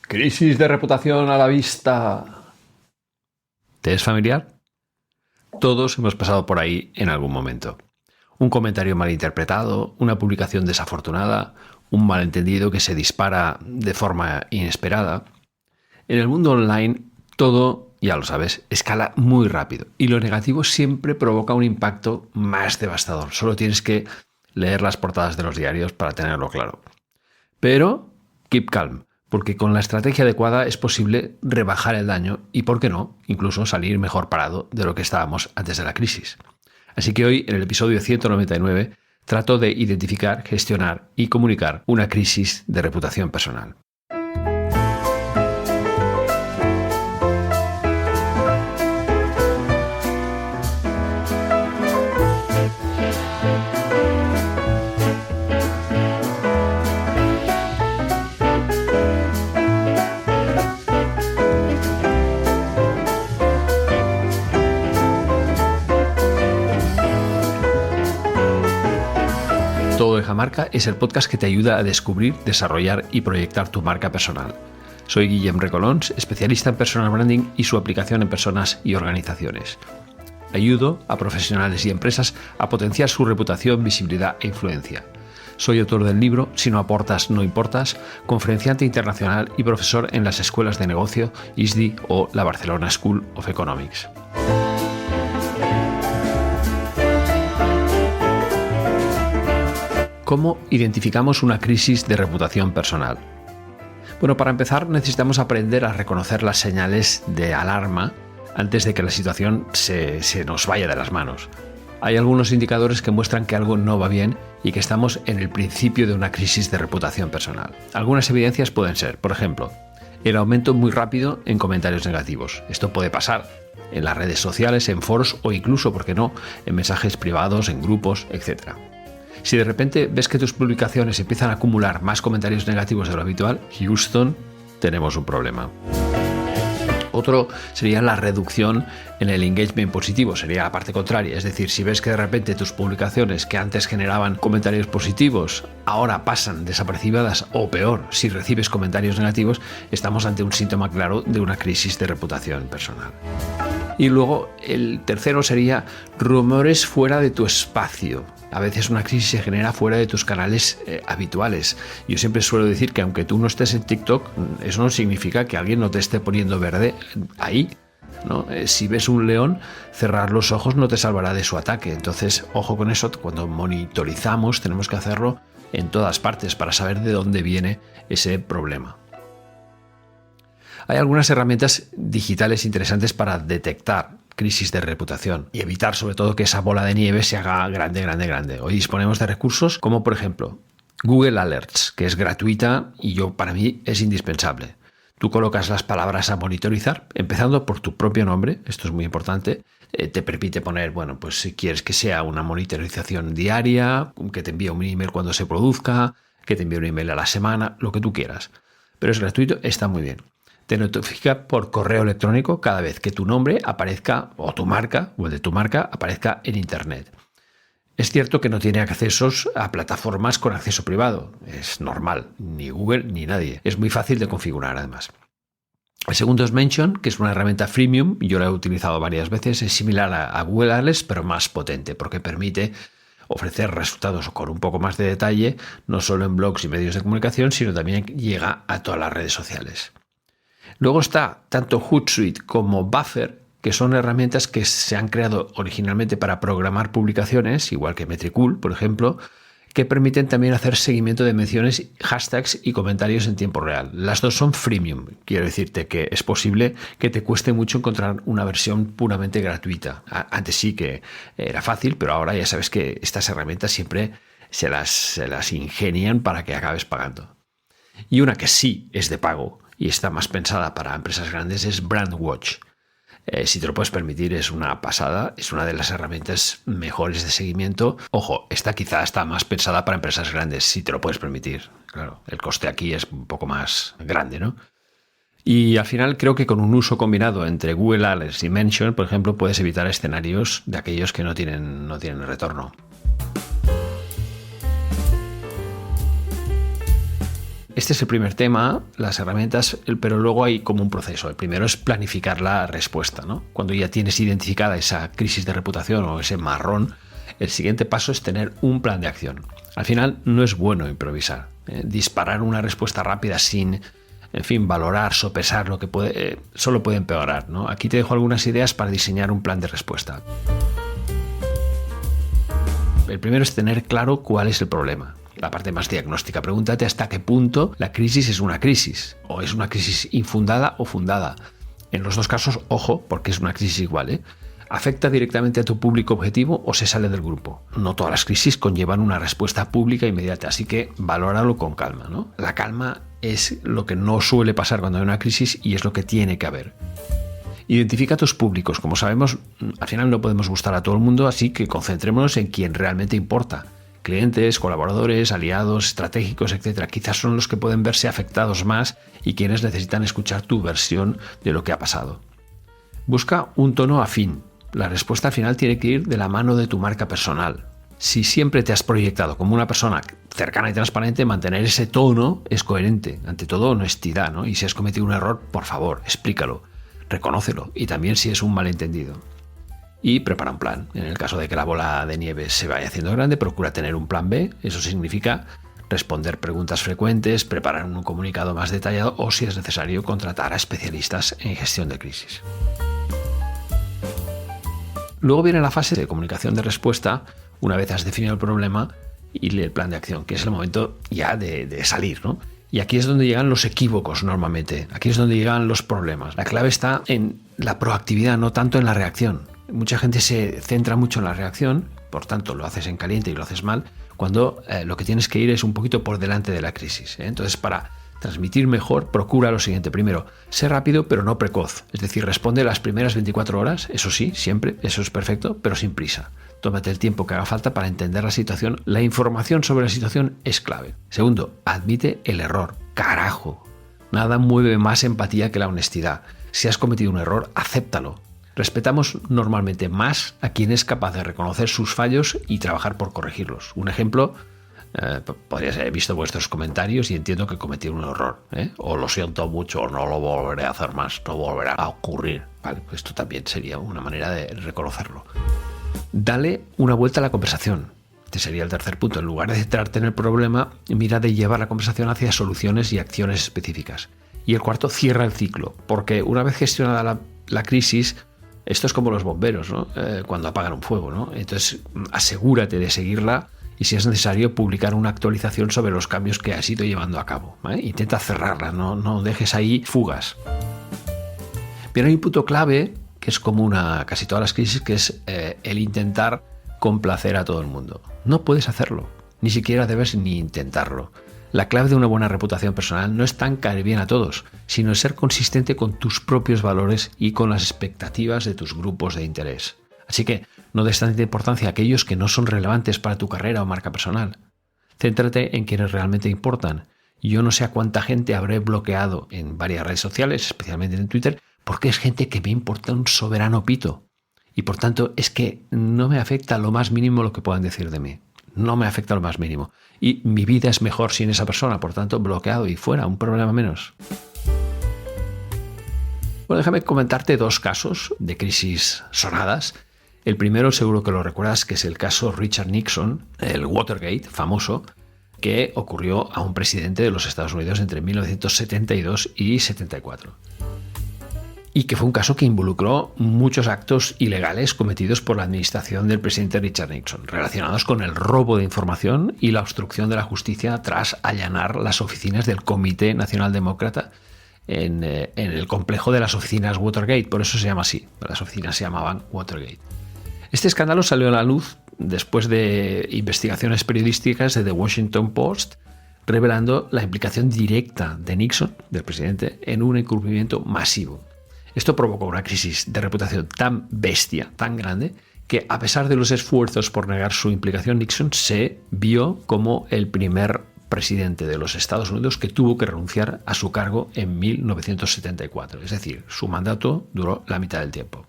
Crisis de reputación a la vista. ¿Te es familiar? Todos hemos pasado por ahí en algún momento. Un comentario malinterpretado, una publicación desafortunada, un malentendido que se dispara de forma inesperada. En el mundo online todo, ya lo sabes, escala muy rápido y lo negativo siempre provoca un impacto más devastador. Solo tienes que leer las portadas de los diarios para tenerlo claro. Pero keep calm, porque con la estrategia adecuada es posible rebajar el daño y, ¿por qué no?, incluso salir mejor parado de lo que estábamos antes de la crisis. Así que hoy, en el episodio 199, trato de identificar, gestionar y comunicar una crisis de reputación personal. Todo deja marca es el podcast que te ayuda a descubrir, desarrollar y proyectar tu marca personal. Soy Guillem Recolons, especialista en personal branding y su aplicación en personas y organizaciones. Ayudo a profesionales y empresas a potenciar su reputación, visibilidad e influencia. Soy autor del libro Si no aportas, no importas, conferenciante internacional y profesor en las escuelas de negocio ISDI o la Barcelona School of Economics. ¿Cómo identificamos una crisis de reputación personal? Bueno, para empezar necesitamos aprender a reconocer las señales de alarma antes de que la situación se nos vaya de las manos. Hay algunos indicadores que muestran que algo no va bien y que estamos en el principio de una crisis de reputación personal. Algunas evidencias pueden ser, por ejemplo, el aumento muy rápido en comentarios negativos. Esto puede pasar en las redes sociales, en foros o incluso, ¿por qué no?, en mensajes privados, en grupos, etc. Si de repente ves que tus publicaciones empiezan a acumular más comentarios negativos de lo habitual, Houston, tenemos un problema. Otro sería la reducción en el engagement positivo, sería la parte contraria. Es decir, si ves que de repente tus publicaciones que antes generaban comentarios positivos ahora pasan desapercibidas o peor, si recibes comentarios negativos, estamos ante un síntoma claro de una crisis de reputación personal. Y luego el tercero sería rumores fuera de tu espacio. A veces una crisis se genera fuera de tus canales habituales. Yo siempre suelo decir que aunque tú no estés en TikTok, eso no significa que alguien no te esté poniendo verde ahí, ¿no? Si ves un león, cerrar los ojos no te salvará de su ataque. Entonces, ojo con eso, cuando monitorizamos tenemos que hacerlo en todas partes para saber de dónde viene ese problema. Hay algunas herramientas digitales interesantes para detectar crisis de reputación y evitar sobre todo que esa bola de nieve se haga grande. Hoy disponemos de recursos como por ejemplo Google Alerts, que es gratuita y para mí es indispensable. Tú colocas las palabras a monitorizar, empezando por tu propio nombre, esto es muy importante. Te permite poner, pues si quieres que sea una monitorización diaria, que te envíe un email cuando se produzca, que te envíe un email a la semana, lo que tú quieras. Pero es gratuito, está muy bien. Te notifica por correo electrónico cada vez que tu nombre aparezca, o tu marca, o el de tu marca, aparezca en Internet. Es cierto que no tiene accesos a plataformas con acceso privado. Es normal, ni Google ni nadie. Es muy fácil de configurar además. El segundo es Mention, que es una herramienta freemium, yo la he utilizado varias veces, es similar a Google Alerts, pero más potente, porque permite ofrecer resultados con un poco más de detalle, no solo en blogs y medios de comunicación, sino también llega a todas las redes sociales. Luego está tanto Hootsuite como Buffer, que son herramientas que se han creado originalmente para programar publicaciones, igual que Metricool, por ejemplo, que permiten también hacer seguimiento de menciones, hashtags y comentarios en tiempo real. Las dos son freemium. Quiero decirte que es posible que te cueste mucho encontrar una versión puramente gratuita. Antes sí que era fácil, pero ahora ya sabes que estas herramientas siempre se las ingenian para que acabes pagando. Y una que sí es de pago y está más pensada para empresas grandes es Brandwatch. Si te lo puedes permitir, es una pasada, es una de las herramientas mejores de seguimiento. Ojo, esta quizá está más pensada para empresas grandes, si te lo puedes permitir. Claro, el coste aquí es un poco más grande, ¿no? Y al final creo que con un uso combinado entre Google Alerts y Mention, por ejemplo, puedes evitar escenarios de aquellos que no tienen retorno. Este es el primer tema, las herramientas, pero luego hay como un proceso. El primero es planificar la respuesta, ¿no? Cuando ya tienes identificada esa crisis de reputación o ese marrón, el siguiente paso es tener un plan de acción. Al final no es bueno improvisar. Disparar una respuesta rápida sin, valorar, sopesar lo que puede, solo puede empeorar, ¿no? Aquí te dejo algunas ideas para diseñar un plan de respuesta. El primero es tener claro cuál es el problema. La parte más diagnóstica. Pregúntate hasta qué punto la crisis es una crisis, o es una crisis infundada o fundada. En los dos casos, ojo, porque es una crisis igual, ¿Afecta directamente a tu público objetivo o se sale del grupo? No todas las crisis conllevan una respuesta pública inmediata, así que valóralo con calma, ¿no? La calma es lo que no suele pasar cuando hay una crisis y es lo que tiene que haber. Identifica tus públicos. Como sabemos, al final no podemos gustar a todo el mundo, así que concentrémonos en quien realmente importa. Clientes, colaboradores, aliados, estratégicos, etc. Quizás son los que pueden verse afectados más y quienes necesitan escuchar tu versión de lo que ha pasado. Busca un tono afín. La respuesta al final tiene que ir de la mano de tu marca personal. Si siempre te has proyectado como una persona cercana y transparente, mantener ese tono es coherente. Ante todo, honestidad, ¿no? Y si has cometido un error, por favor, explícalo, reconócelo. Y también si es un malentendido. Y prepara un plan. En el caso de que la bola de nieve se vaya haciendo grande, procura tener un plan B. Eso significa responder preguntas frecuentes, preparar un comunicado más detallado o, si es necesario, contratar a especialistas en gestión de crisis. Luego viene la fase de comunicación de respuesta, una vez has definido el problema y el plan de acción, que es el momento ya de salir, ¿no? Y aquí es donde llegan los equívocos normalmente, aquí es donde llegan los problemas. La clave está en la proactividad, no tanto en la reacción. Mucha gente se centra mucho en la reacción, por tanto lo haces en caliente y lo haces mal, cuando lo que tienes que ir es un poquito por delante de la crisis. Entonces, para transmitir mejor, procura lo siguiente. Primero, sé rápido pero no precoz. Es decir, responde las primeras 24 horas, eso sí, siempre, eso es perfecto, pero sin prisa. Tómate el tiempo que haga falta para entender la situación. La información sobre la situación es clave. Segundo, admite el error. ¡Carajo! Nada mueve más empatía que la honestidad. Si has cometido un error, acéptalo. Respetamos normalmente más a quien es capaz de reconocer sus fallos y trabajar por corregirlos. Un ejemplo, podrías haber visto vuestros comentarios y entiendo que cometí un error, o lo siento mucho, o no lo volveré a hacer más, no volverá a ocurrir. Vale, pues esto también sería una manera de reconocerlo. Dale una vuelta a la conversación. Este sería el tercer punto. En lugar de centrarte en el problema, mira de llevar la conversación hacia soluciones y acciones específicas. Y el cuarto, cierra el ciclo, porque una vez gestionada la crisis, esto es como los bomberos, ¿no? Cuando apagan un fuego, ¿no? Entonces, asegúrate de seguirla y, si es necesario, publicar una actualización sobre los cambios que has ido llevando a cabo, ¿vale? Intenta cerrarla, no dejes ahí fugas. Pero hay un punto clave que es común a casi todas las crisis, que es el intentar complacer a todo el mundo. No puedes hacerlo, ni siquiera debes ni intentarlo. La clave de una buena reputación personal no es tan caer bien a todos, sino ser consistente con tus propios valores y con las expectativas de tus grupos de interés. Así que no des tanta importancia a aquellos que no son relevantes para tu carrera o marca personal. Céntrate en quienes realmente importan. Yo no sé a cuánta gente habré bloqueado en varias redes sociales, especialmente en Twitter, porque es gente que me importa un soberano pito. Y por tanto es que no me afecta lo más mínimo lo que puedan decir de mí. No me afecta lo más mínimo. Y mi vida es mejor sin esa persona, por tanto, bloqueado y fuera, un problema menos. Bueno, déjame comentarte dos casos de crisis sonadas. El primero, seguro que lo recuerdas, que es el caso Richard Nixon, el Watergate famoso, que ocurrió a un presidente de los Estados Unidos entre 1972 y 74. Y que fue un caso que involucró muchos actos ilegales cometidos por la administración del presidente Richard Nixon, relacionados con el robo de información y la obstrucción de la justicia tras allanar las oficinas del Comité Nacional Demócrata en el complejo de las oficinas Watergate. Por eso se llama así, las oficinas se llamaban Watergate. Este escándalo salió a la luz después de investigaciones periodísticas de The Washington Post, revelando la implicación directa de Nixon, del presidente, en un encubrimiento masivo. Esto provocó una crisis de reputación tan bestia, tan grande, que a pesar de los esfuerzos por negar su implicación, Nixon se vio como el primer presidente de los Estados Unidos que tuvo que renunciar a su cargo en 1974. Es decir, su mandato duró la mitad del tiempo.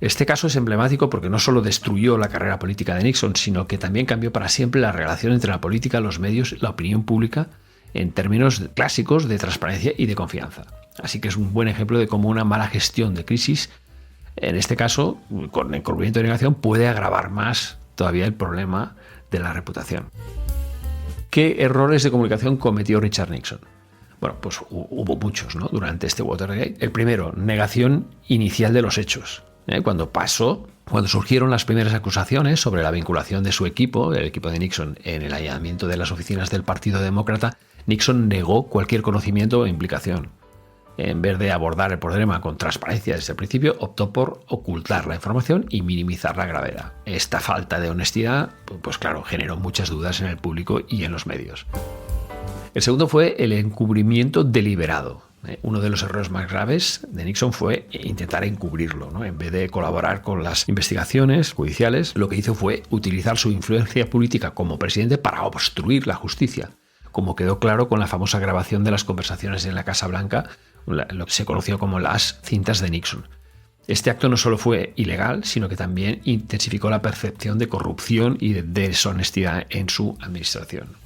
Este caso es emblemático porque no solo destruyó la carrera política de Nixon, sino que también cambió para siempre la relación entre la política, los medios, la opinión pública en términos clásicos de transparencia y de confianza. Así que es un buen ejemplo de cómo una mala gestión de crisis, en este caso, con encubrimiento y negación, puede agravar más todavía el problema de la reputación. ¿Qué errores de comunicación cometió Richard Nixon? Bueno, pues hubo muchos, ¿no?, durante este Watergate. El primero, negación inicial de los hechos. Cuando surgieron las primeras acusaciones sobre la vinculación de su equipo, el equipo de Nixon, en el allanamiento de las oficinas del Partido Demócrata, Nixon negó cualquier conocimiento o implicación. En vez de abordar el problema con transparencia desde el principio, optó por ocultar la información y minimizar la gravedad. Esta falta de honestidad, pues claro, generó muchas dudas en el público y en los medios. El segundo fue el encubrimiento deliberado. Uno de los errores más graves de Nixon fue intentar encubrirlo, ¿no? En vez de colaborar con las investigaciones judiciales, lo que hizo fue utilizar su influencia política como presidente para obstruir la justicia, como quedó claro con la famosa grabación de las conversaciones en la Casa Blanca, lo que se conoció como las cintas de Nixon. Este acto no solo fue ilegal, sino que también intensificó la percepción de corrupción y de deshonestidad en su administración.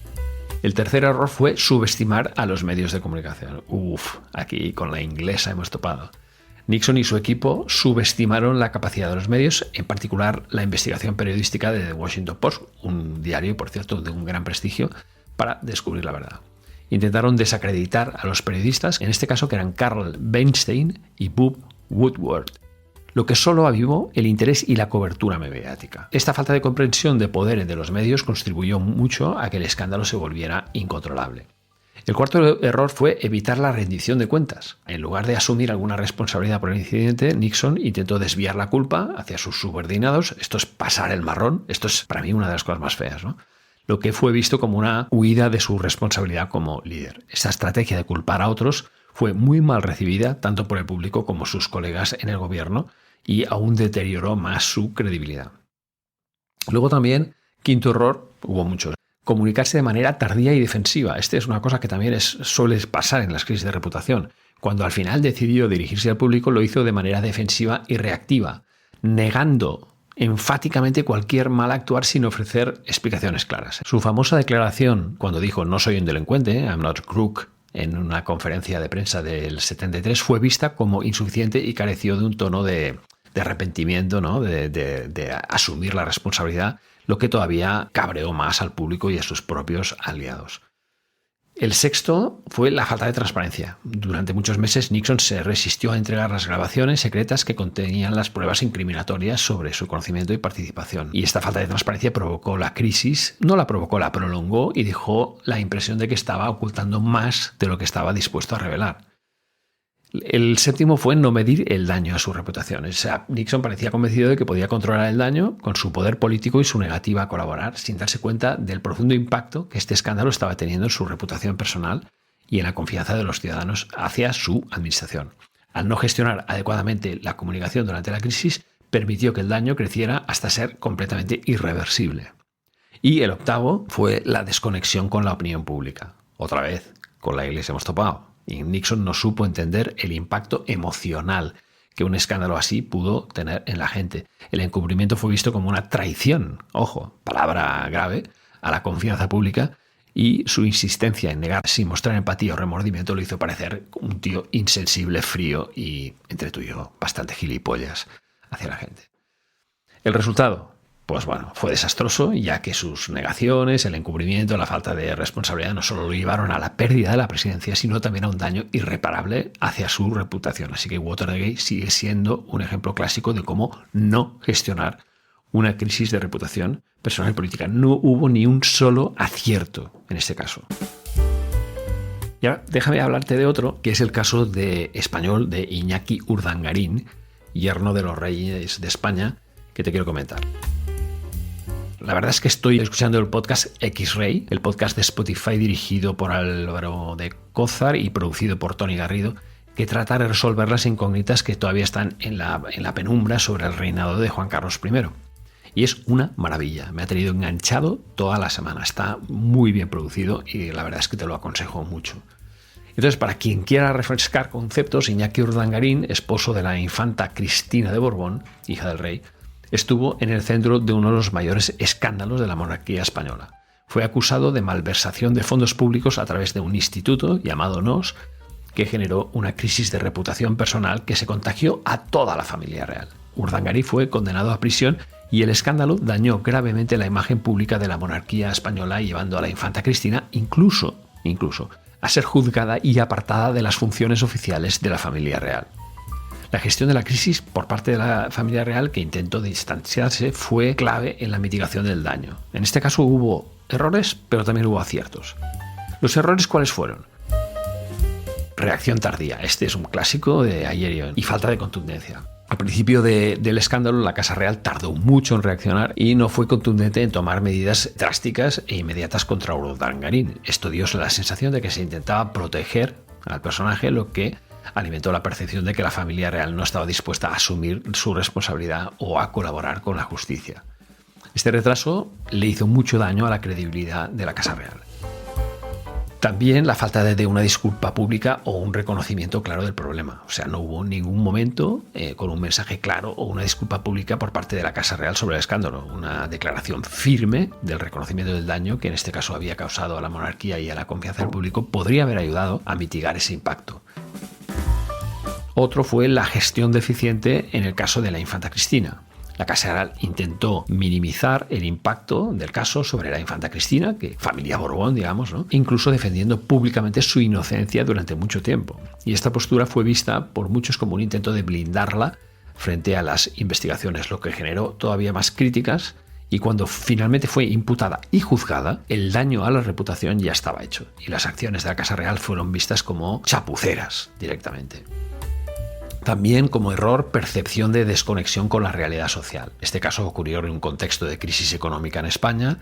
El tercer error fue subestimar a los medios de comunicación. Aquí con la inglesa hemos topado. Nixon y su equipo subestimaron la capacidad de los medios, en particular la investigación periodística de The Washington Post, un diario, por cierto, de un gran prestigio, para descubrir la verdad. Intentaron desacreditar a los periodistas, en este caso que eran Carl Bernstein y Bob Woodward, lo que solo avivó el interés y la cobertura mediática. Esta falta de comprensión de poder de los medios contribuyó mucho a que el escándalo se volviera incontrolable. El cuarto error fue evitar la rendición de cuentas. En lugar de asumir alguna responsabilidad por el incidente, Nixon intentó desviar la culpa hacia sus subordinados. Esto es pasar el marrón. Esto es para mí una de las cosas más feas, ¿no? Lo que fue visto como una huida de su responsabilidad como líder. Esta estrategia de culpar a otros fue muy mal recibida tanto por el público como sus colegas en el gobierno y aún deterioró más su credibilidad. Luego también, quinto error, hubo muchos, comunicarse de manera tardía y defensiva. Esta es una cosa que también suele pasar en las crisis de reputación. Cuando al final decidió dirigirse al público, lo hizo de manera defensiva y reactiva, negando enfáticamente cualquier mal actuar sin ofrecer explicaciones claras. Su famosa declaración cuando dijo "no soy un delincuente, I'm not a crook", en una conferencia de prensa del 73 fue vista como insuficiente y careció de un tono de arrepentimiento, ¿no?, de asumir la responsabilidad, lo que todavía cabreó más al público y a sus propios aliados. El sexto fue la falta de transparencia. Durante muchos meses Nixon se resistió a entregar las grabaciones secretas que contenían las pruebas incriminatorias sobre su conocimiento y participación. Y esta falta de transparencia provocó la crisis, no la provocó, la prolongó y dejó la impresión de que estaba ocultando más de lo que estaba dispuesto a revelar. El séptimo fue no medir el daño a su reputación. O sea, Nixon parecía convencido de que podía controlar el daño con su poder político y su negativa a colaborar, sin darse cuenta del profundo impacto que este escándalo estaba teniendo en su reputación personal y en la confianza de los ciudadanos hacia su administración. Al no gestionar adecuadamente la comunicación durante la crisis, permitió que el daño creciera hasta ser completamente irreversible. Y el octavo fue la desconexión con la opinión pública. Otra vez, con la Iglesia hemos topado. Y Nixon no supo entender el impacto emocional que un escándalo así pudo tener en la gente. El encubrimiento fue visto como una traición, ojo, palabra grave, a la confianza pública, y su insistencia en negar sin mostrar empatía o remordimiento lo hizo parecer un tío insensible, frío y, entre tú y yo, bastante gilipollas hacia la gente. El resultado, pues bueno, fue desastroso, ya que sus negaciones, el encubrimiento, la falta de responsabilidad no solo lo llevaron a la pérdida de la presidencia, sino también a un daño irreparable hacia su reputación. Así que Watergate sigue siendo un ejemplo clásico de cómo no gestionar una crisis de reputación personal y política. No hubo ni un solo acierto en este caso. Y ahora déjame hablarte de otro, que es el caso español de Iñaki Urdangarín, yerno de los reyes de España, que te quiero comentar. La verdad es que estoy escuchando el podcast X-Ray, el podcast de Spotify dirigido por Álvaro de Cózar y producido por Tony Garrido, que trata de resolver las incógnitas que todavía están en la penumbra sobre el reinado de Juan Carlos I. Y es una maravilla, me ha tenido enganchado toda la semana, está muy bien producido y la verdad es que te lo aconsejo mucho. Entonces, para quien quiera refrescar conceptos, Iñaki Urdangarín, esposo de la infanta Cristina de Borbón, hija del rey, estuvo en el centro de uno de los mayores escándalos de la monarquía española. fue acusado de malversación de fondos públicos a través de un instituto llamado NOS, que generó una crisis de reputación personal que se contagió a toda la familia real. Urdangarín fue condenado a prisión y el escándalo dañó gravemente la imagen pública de la monarquía española, llevando a la infanta Cristina incluso a ser juzgada y apartada de las funciones oficiales de la familia real. La gestión de la crisis por parte de la familia real, que intentó distanciarse, fue clave en la mitigación del daño. En este caso hubo errores, pero también hubo aciertos. ¿Los errores cuáles fueron? Reacción tardía. Este es un clásico de ayer y hoy. Y falta de contundencia. Al principio del escándalo, la Casa Real tardó mucho en reaccionar y no fue contundente en tomar medidas drásticas e inmediatas contra Urdangarín. Esto dio la sensación de que se intentaba proteger al personaje, lo que alimentó la percepción de que la familia real no estaba dispuesta a asumir su responsabilidad o a colaborar con la justicia. Este retraso le hizo mucho daño a la credibilidad de la Casa Real. También la falta de una disculpa pública o un reconocimiento claro del problema. O sea, no hubo ningún momento con un mensaje claro o una disculpa pública por parte de la Casa Real sobre el escándalo. Una declaración firme del reconocimiento del daño que en este caso había causado a la monarquía y a la confianza del público podría haber ayudado a mitigar ese impacto. Otro fue la gestión deficiente en el caso de la infanta Cristina. La Casa Real intentó minimizar el impacto del caso sobre la infanta Cristina, que familia Borbón, digamos, ¿no? Incluso defendiendo públicamente su inocencia durante mucho tiempo. Y esta postura fue vista por muchos como un intento de blindarla frente a las investigaciones, lo que generó todavía más críticas. Y cuando finalmente fue imputada y juzgada, el daño a la reputación ya estaba hecho. Y las acciones de la Casa Real fueron vistas como chapuceras directamente. También como error, percepción de desconexión con la realidad social. Este caso ocurrió en un contexto de crisis económica en España,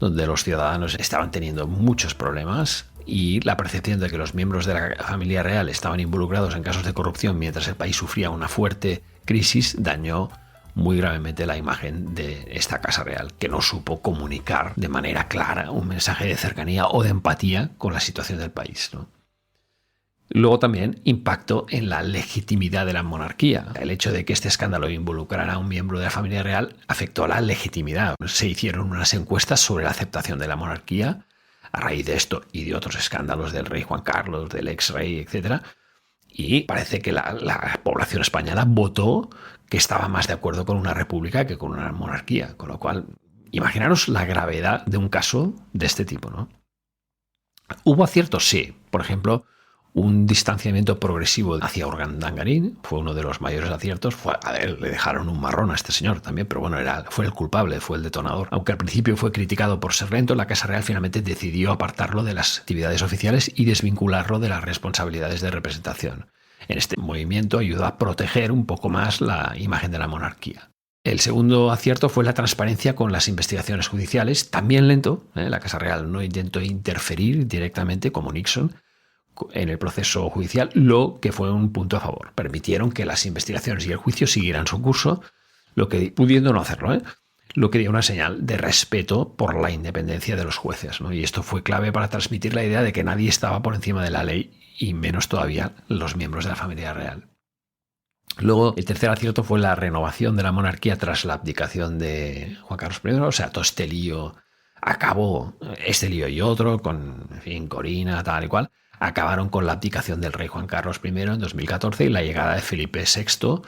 donde los ciudadanos estaban teniendo muchos problemas y la percepción de que los miembros de la familia real estaban involucrados en casos de corrupción mientras el país sufría una fuerte crisis dañó muy gravemente la imagen de esta Casa Real, que no supo comunicar de manera clara un mensaje de cercanía o de empatía con la situación del país, ¿no? Luego también impacto en la legitimidad de la monarquía. El hecho de que este escándalo involucrara a un miembro de la familia real afectó a la legitimidad. Se hicieron unas encuestas sobre la aceptación de la monarquía a raíz de esto y de otros escándalos del rey Juan Carlos, del ex rey, etc. Y parece que la población española votó que estaba más de acuerdo con una república que con una monarquía. Con lo cual, imaginaros la gravedad de un caso de este tipo, ¿no? ¿Hubo aciertos? Sí. Por ejemplo, un distanciamiento progresivo hacia Urdangarín fue uno de los mayores aciertos. Le dejaron un marrón a este señor también, pero bueno, fue el culpable, fue el detonador. Aunque al principio fue criticado por ser lento, la Casa Real finalmente decidió apartarlo de las actividades oficiales y desvincularlo de las responsabilidades de representación. En este movimiento ayudó a proteger un poco más la imagen de la monarquía. El segundo acierto fue la transparencia con las investigaciones judiciales, también lento. La Casa Real no intentó interferir directamente como Nixon en el proceso judicial, lo que fue un punto a favor. Permitieron que las investigaciones y el juicio siguieran su curso, pudiendo no hacerlo, lo que dio una señal de respeto por la independencia de los jueces, ¿no? Y esto fue clave para transmitir la idea de que nadie estaba por encima de la ley, y menos todavía los miembros de la familia real. Luego, el tercer acierto fue la renovación de la monarquía tras la abdicación de Juan Carlos I. O sea, todo este lío acabó, este lío y otro, con, en fin, Corina, tal y cual, acabaron con la abdicación del rey Juan Carlos I en 2014 y la llegada de Felipe VI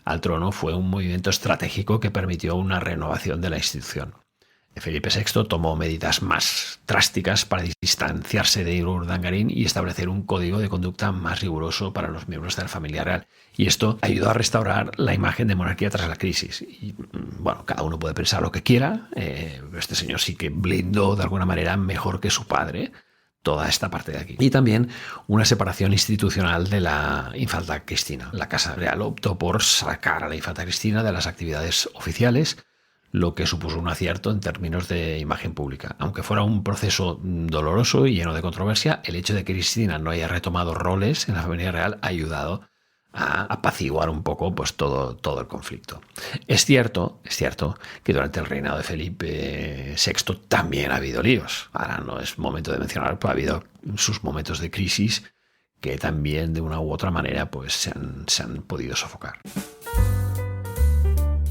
al trono fue un movimiento estratégico que permitió una renovación de la institución. Felipe VI tomó medidas más drásticas para distanciarse de Urdangarín y establecer un código de conducta más riguroso para los miembros de la familia real. Y esto ayudó a restaurar la imagen de monarquía tras la crisis. Y bueno, cada uno puede pensar lo que quiera. Este señor sí que blindó de alguna manera mejor que su padre toda esta parte de aquí. Y también una separación institucional de la infanta Cristina. La Casa Real optó por sacar a la infanta Cristina de las actividades oficiales, lo que supuso un acierto en términos de imagen pública. Aunque fuera un proceso doloroso y lleno de controversia, el hecho de que Cristina no haya retomado roles en la familia real ha ayudado a apaciguar un poco pues todo el conflicto. Es cierto que durante el reinado de Felipe VI también ha habido líos. Ahora no es momento de mencionar, pero ha habido sus momentos de crisis que también de una u otra manera pues se han podido sofocar.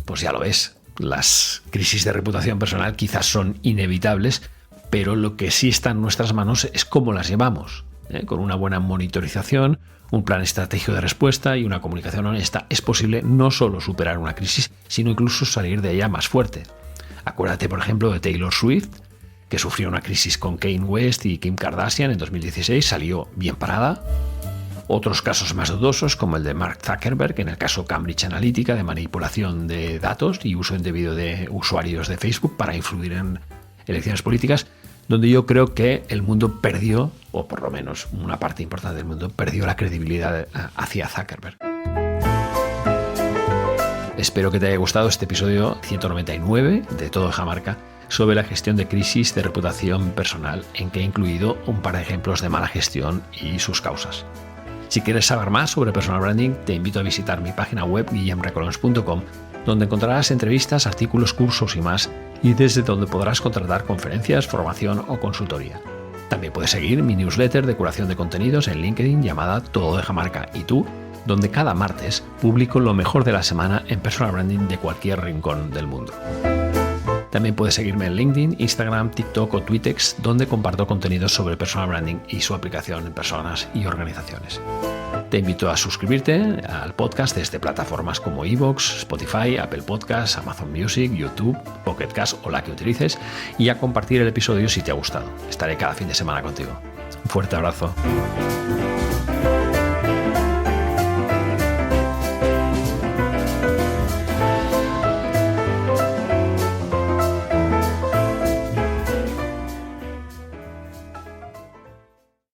Pues ya lo ves. Las crisis de reputación personal quizás son inevitables, pero lo que sí está en nuestras manos es cómo las llevamos. Con una buena monitorización, un plan estratégico de respuesta y una comunicación honesta es posible no solo superar una crisis, sino incluso salir de ella más fuerte. Acuérdate, por ejemplo, de Taylor Swift, que sufrió una crisis con Kanye West y Kim Kardashian en 2016, salió bien parada. Otros casos más dudosos, como el de Mark Zuckerberg, en el caso Cambridge Analytica, de manipulación de datos y uso indebido de usuarios de Facebook para influir en elecciones políticas, donde yo creo que el mundo perdió, o por lo menos una parte importante del mundo, perdió la credibilidad hacia Zuckerberg. Espero que te haya gustado este episodio 199 de Todo Deja Marca sobre la gestión de crisis de reputación personal, en que he incluido un par de ejemplos de mala gestión y sus causas. Si quieres saber más sobre personal branding, te invito a visitar mi página web guillemrecolons.com, donde encontrarás entrevistas, artículos, cursos y más, y desde donde podrás contratar conferencias, formación o consultoría. También puedes seguir mi newsletter de curación de contenidos en LinkedIn llamada Todo Deja Marca y tú, donde cada martes publico lo mejor de la semana en personal branding de cualquier rincón del mundo. También puedes seguirme en LinkedIn, Instagram, TikTok o Twittex, donde comparto contenidos sobre personal branding y su aplicación en personas y organizaciones. Te invito a suscribirte al podcast desde plataformas como iVoox, Spotify, Apple Podcasts, Amazon Music, YouTube, Pocket Cast o la que utilices, y a compartir el episodio si te ha gustado. Estaré cada fin de semana contigo. Un fuerte abrazo.